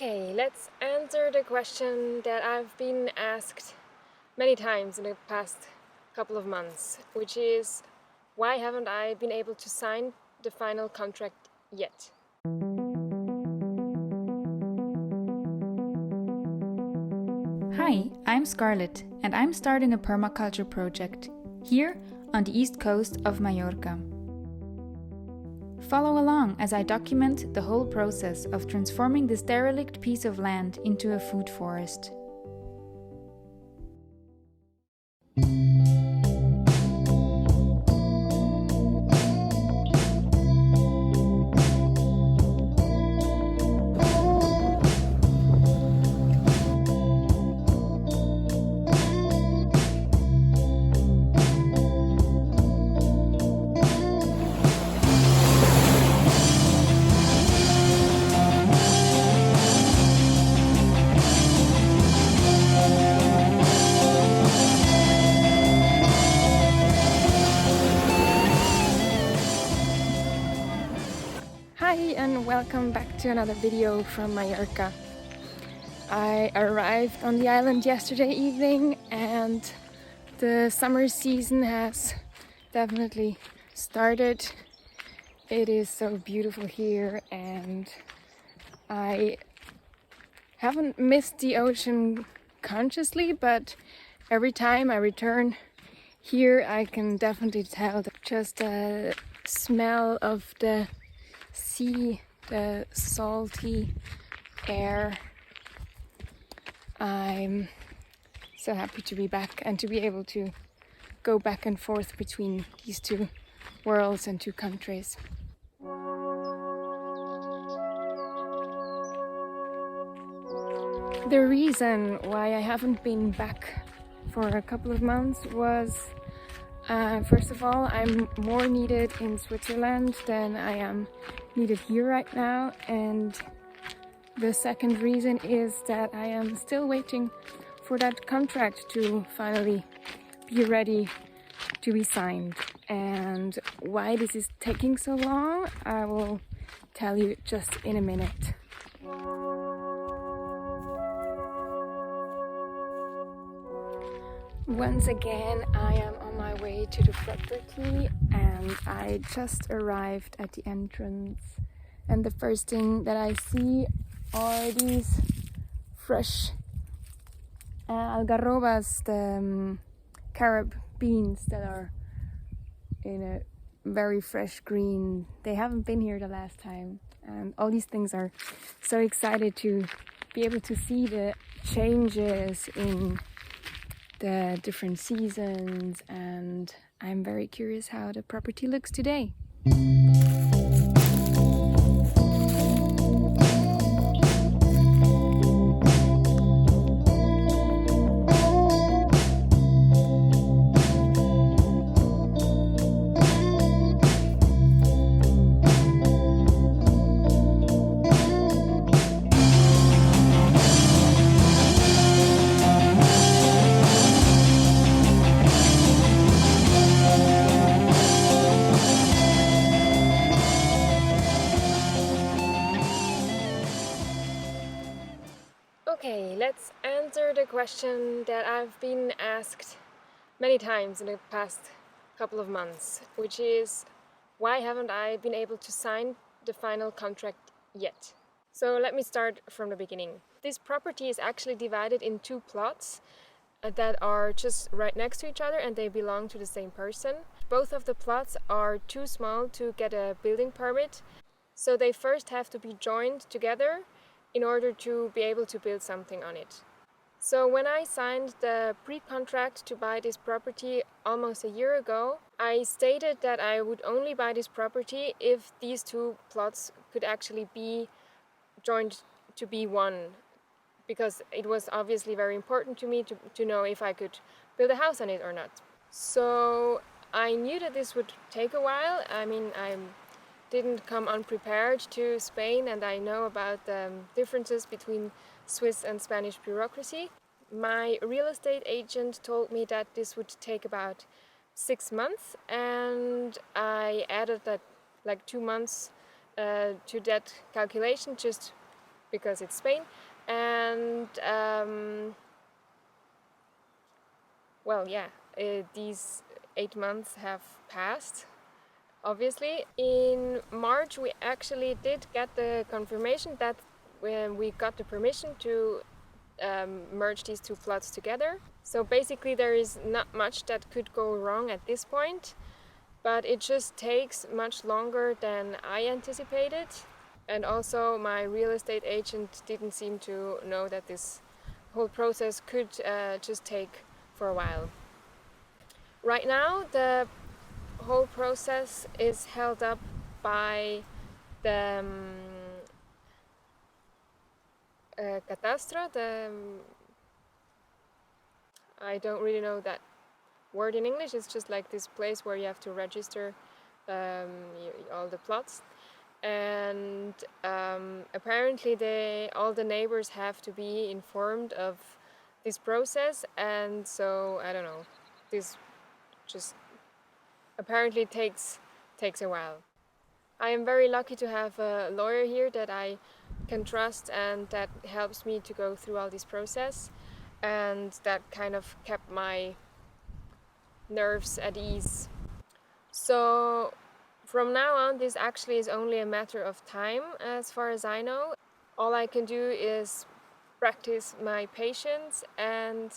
Okay, let's answer the question that I've been asked many times in the past couple of months, which is, why haven't I been able to sign the final contract yet? Hi, I'm Scarlett, and I'm starting a permaculture project here on the east coast of Mallorca. Follow along as I document the whole process of transforming this derelict piece of land into a food forest. Hi and welcome back to another video from Mallorca. I arrived on the island yesterday evening and the summer season has definitely started. It is so beautiful here and I haven't missed the ocean consciously, but every time I return here I can definitely tell that just the smell of the sea, the salty air. I'm so happy to be back and to be able to go back and forth between these two worlds and two countries. The reason why I haven't been back for a couple of months was, first of all, I'm more needed in Switzerland than I am needed here right now, and the second reason is that I am still waiting for that contract to finally be ready to be signed. And why this is taking so long, I will tell you just in a minute. Once again, I am on my way to the property and I just arrived at the entrance, and the first thing that I see are these fresh algarrobas, the carob beans that are in a very fresh green. They haven't been here the last time, and all these things are so excited to be able to see the changes in the different seasons, and I'm very curious how the property looks today. Okay, let's answer the question that I've been asked many times in the past couple of months, which is, why haven't I been able to sign the final contract yet? So let me start from the beginning. This property is actually divided in two plots that are just right next to each other, and they belong to the same person. Both of the plots are too small to get a building permit, so they first have to be joined together in order to be able to build something on it. So when I signed the pre-contract to buy this property almost a year ago, I stated that I would only buy this property if these two plots could actually be joined to be one, because it was obviously very important to me to know if I could build a house on it or not. So I knew that this would take a while. I mean, I didn't come unprepared to Spain, and I know about the differences between Swiss and Spanish bureaucracy. My real estate agent told me that this would take about 6 months, and I added that like 2 months to that calculation just because it's Spain. And well, yeah, these 8 months have passed. Obviously, in March we actually did get the confirmation that when we got the permission to merge these two plots together. So basically there is not much that could go wrong at this point, but it just takes much longer than I anticipated. And also my real estate agent didn't seem to know that this whole process could just take for a while. Right now the whole process is held up by the catastro. I don't really know that word in English. It's just like this place where you have to register all the plots. And apparently all the neighbors have to be informed of this process, and so I don't know, this just apparently takes a while. I am very lucky to have a lawyer here that I can trust and that helps me to go through all this process, and that kind of kept my nerves at ease. So from now on, this actually is only a matter of time, as far as I know. All I can do is practice my patience and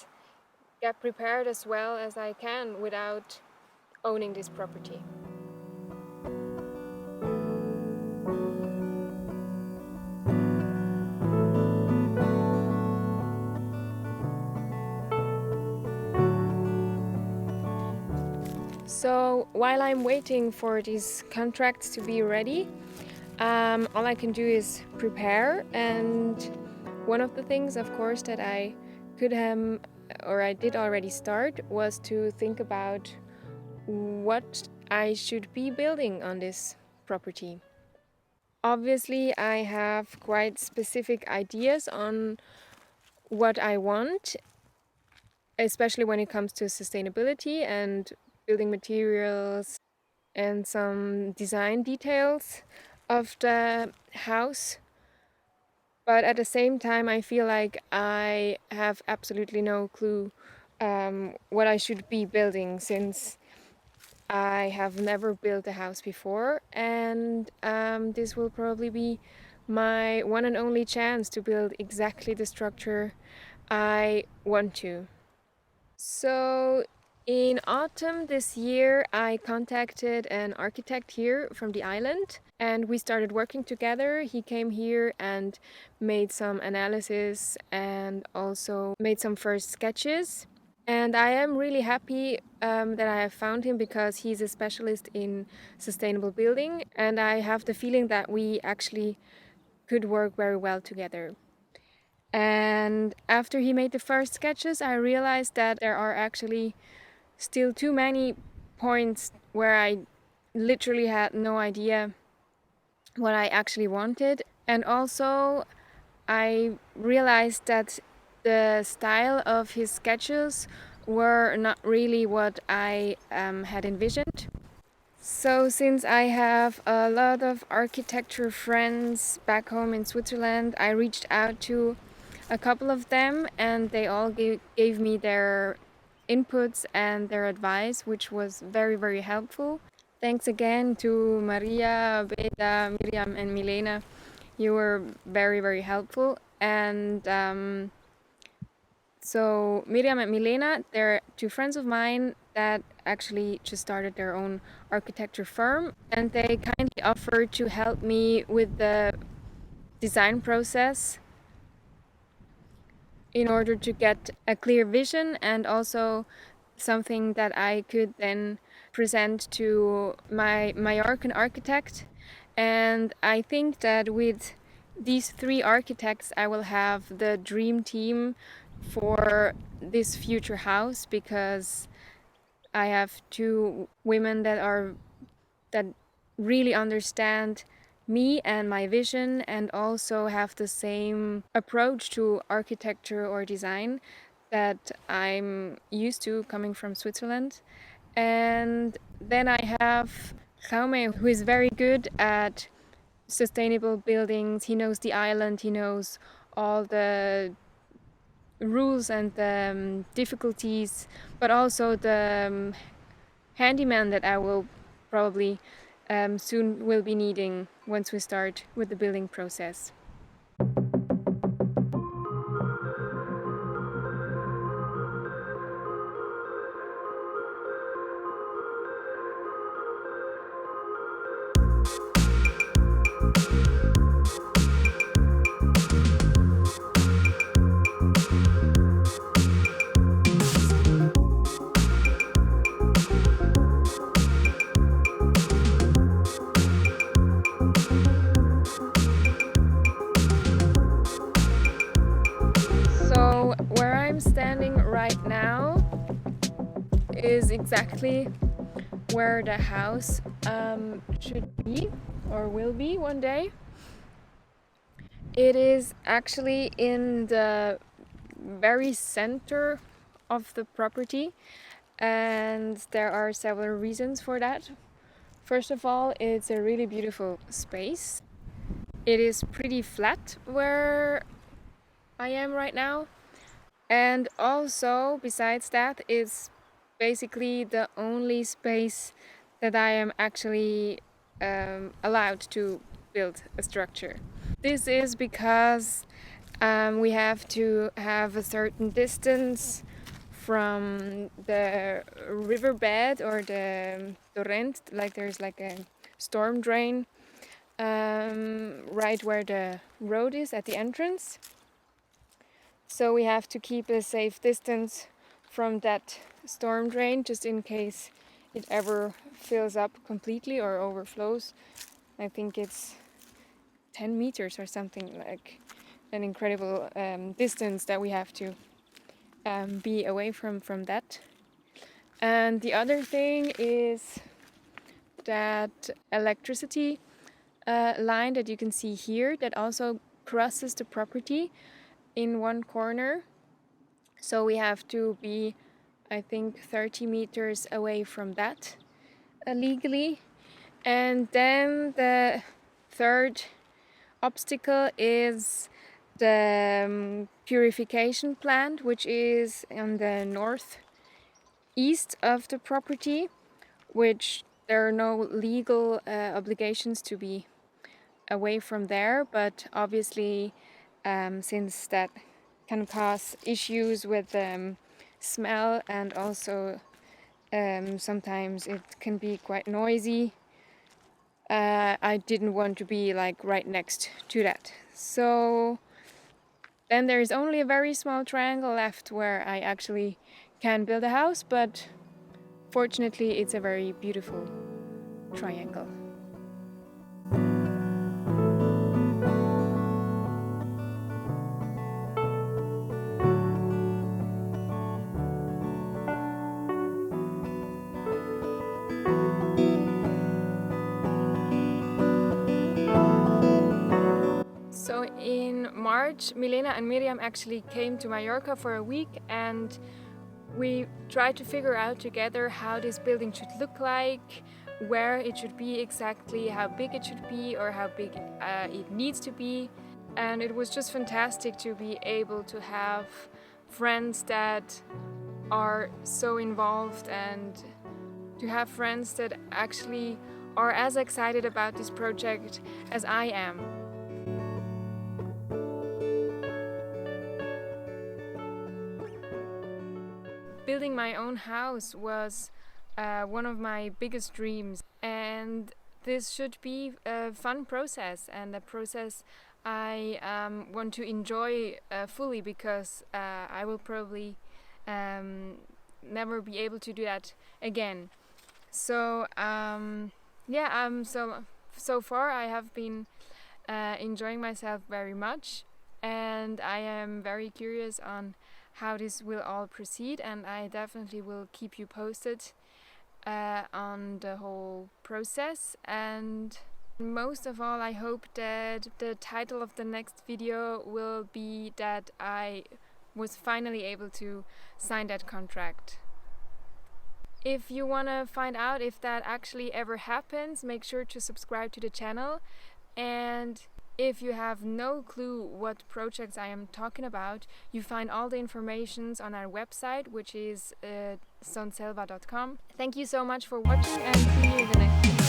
get prepared as well as I can without owning this property. So while I'm waiting for these contracts to be ready, all I can do is prepare. And one of the things, of course, that I could have, or I did already start, was to think about what I should be building on this property. Obviously, I have quite specific ideas on what I want, especially when it comes to sustainability and building materials and some design details of the house. But at the same time, I feel like I have absolutely no clue what I should be building, since I have never built a house before, and this will probably be my one and only chance to build exactly the structure I want to. So in autumn this year, I contacted an architect here from the island, and we started working together. He came here and made some analysis and also made some first sketches. And I am really happy that I have found him, because he's a specialist in sustainable building, and I have the feeling that we actually could work very well together. And after he made the first sketches, I realized that there are actually still too many points where I literally had no idea what I actually wanted. And also, I realized that the style of his sketches were not really what I had envisioned. So, since I have a lot of architecture friends back home in Switzerland, I reached out to a couple of them, and they all gave me their inputs and their advice, which was very, very helpful. Thanks again to Maria, Beta, Miriam, and Milena. You were very, very helpful. And so Miriam and Milena, they're two friends of mine that actually just started their own architecture firm, and they kindly offered to help me with the design process in order to get a clear vision, and also something that I could then present to my Mallorcan architect. And I think that with these three architects, I will have the dream team for this future house, because I have two women that really understand me and my vision, and also have the same approach to architecture or design that I'm used to coming from Switzerland. And then I have Jaume, who is very good at sustainable buildings. He knows the island. He knows all the rules and the difficulties, but also the handyman that I will probably soon will be needing once we start with the building process. So where I'm standing right now is exactly where the house should be or will be one day. It is actually in the very center of the property, and there are several reasons for that. First of all, it's a really beautiful space. It is pretty flat where I am right now, and also besides that, it's basically the only space that I am actually allowed to build a structure. This is because we have to have a certain distance from the riverbed or the torrent, like there's like a storm drain right where the road is at the entrance. So we have to keep a safe distance from that storm drain just in case it ever fills up completely or overflows. I think it's 10 meters or something, like an incredible distance that we have to be away from that. And the other thing is that electricity line that you can see here that also crosses the property in one corner. So we have to be, I think, 30 meters away from that legally. And then the third obstacle is the purification plant, which is on the northeast of the property, which there are no legal obligations to be away from there, but obviously since that can cause issues with smell, and also sometimes it can be quite noisy, I didn't want to be like right next to that. So then there is only a very small triangle left where I actually can build a house, but fortunately it's a very beautiful triangle. So in March, Milena and Miriam actually came to Mallorca for a week, and we tried to figure out together how this building should look like, where it should be exactly, how big it should be, or how big it needs to be. And it was just fantastic to be able to have friends that are so involved, and to have friends that actually are as excited about this project as I am. Building my own house was one of my biggest dreams, and this should be a fun process, and a process I want to enjoy fully, because I will probably never be able to do that again. So so far I have been enjoying myself very much, and I am very curious on how this will all proceed, and I definitely will keep you posted on the whole process. And most of all, I hope that the title of the next video will be that I was finally able to sign that contract. If you want to find out if that actually ever happens, make sure to subscribe to the channel, And if you have no clue what projects I am talking about, you find all the informations on our website, which is sonselva.com. Thank you so much for watching, and see you in the next video.